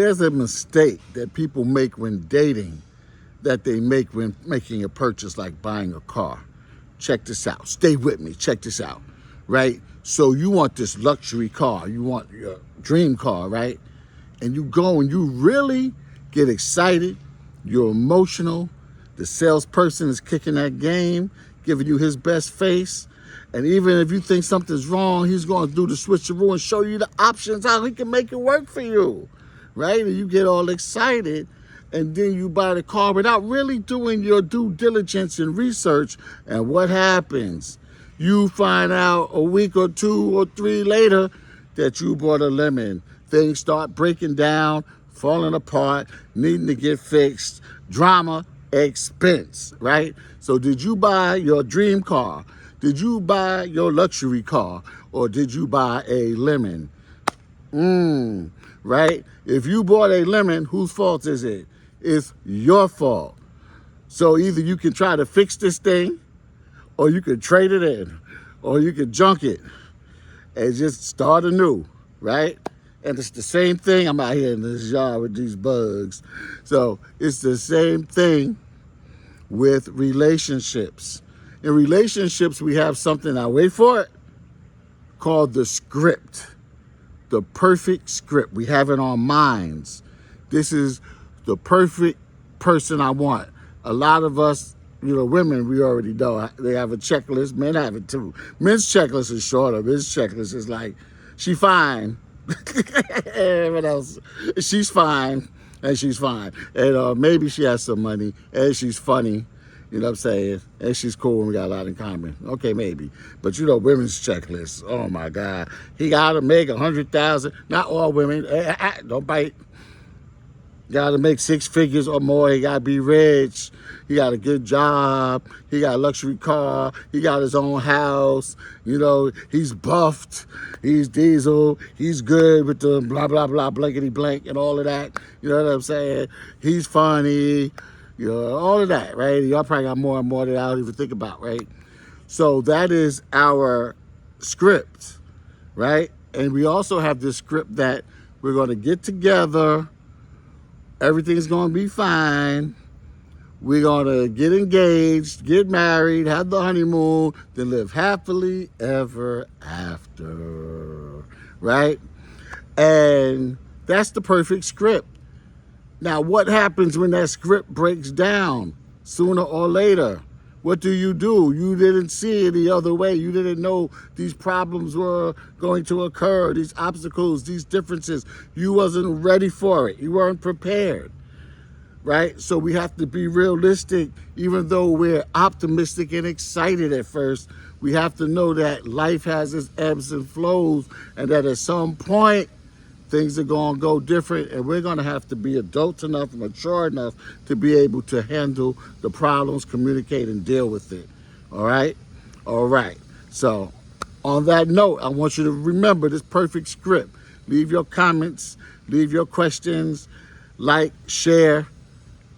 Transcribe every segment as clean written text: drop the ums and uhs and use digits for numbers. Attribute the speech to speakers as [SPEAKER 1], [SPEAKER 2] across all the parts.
[SPEAKER 1] There's a mistake that people make when dating that they make when making a purchase like buying a car. Check this out. Stay with me. Check this out, right? So you want this luxury car. You want your dream car, right? And you go and you really get excited. You're emotional. The salesperson is kicking that game, giving you his best face. And even if you think something's wrong, he's going to do the switcheroo and show you the options, how he can make it work for you, right? And you get all excited, and then you buy the car without really doing your due diligence and research. And what happens? You find out a week or 2 or 3 later that you bought a lemon. Things start breaking down, falling apart, needing to get fixed, drama, expense, right? So did you buy your dream car? Did you buy your luxury car, or did you buy a lemon? Right? If you bought a lemon, whose fault is it? It's your fault. So either you can try to fix this thing, or you can trade it in, or you can junk it and just start anew, right? And it's the same thing. I'm out here in this yard with these bugs. So it's the same thing with relationships. In relationships, we have something, now wait for it, called the script. The perfect script. We have it on minds. This is the perfect person I want. A lot of us, women, we already know they have a checklist. Men have it too. Men's checklist is shorter. Men's checklist is like, she fine. What else? She's fine, and she's fine. And maybe she has some money, and she's funny. You know what I'm saying? And she's cool and we got a lot in common. Okay, maybe. But women's checklist. Oh my God. He gotta make 100,000. Not all women. Don't bite. Gotta make 6 figures or more. He gotta be rich. He got a good job. He got a luxury car. He got his own house. He's buffed. He's diesel. He's good with the blah, blah, blah, blankety blank and all of that. You know what I'm saying? He's funny. All of that, right? Y'all probably got more and more that I don't even think about, right? So that is our script, right? And we also have this script that we're going to get together. Everything's going to be fine. We're going to get engaged, get married, have the honeymoon, then live happily ever after, right? And that's the perfect script. Now, what happens when that script breaks down sooner or later? What do? You didn't see it the other way. You didn't know these problems were going to occur, these obstacles, these differences. You wasn't ready for it. You weren't prepared, right? So we have to be realistic. Even though we're optimistic and excited at first, we have to know that life has its ebbs and flows, and that at some point, things are going to go different, and we're going to have to be adult enough, mature enough to be able to handle the problems, communicate, and deal with it. All right? All right. So on that note, I want you to remember this perfect script. Leave your comments, leave your questions, like, share,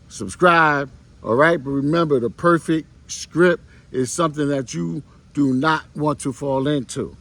[SPEAKER 1] subscribe. All right? But remember, the perfect script is something that you do not want to fall into.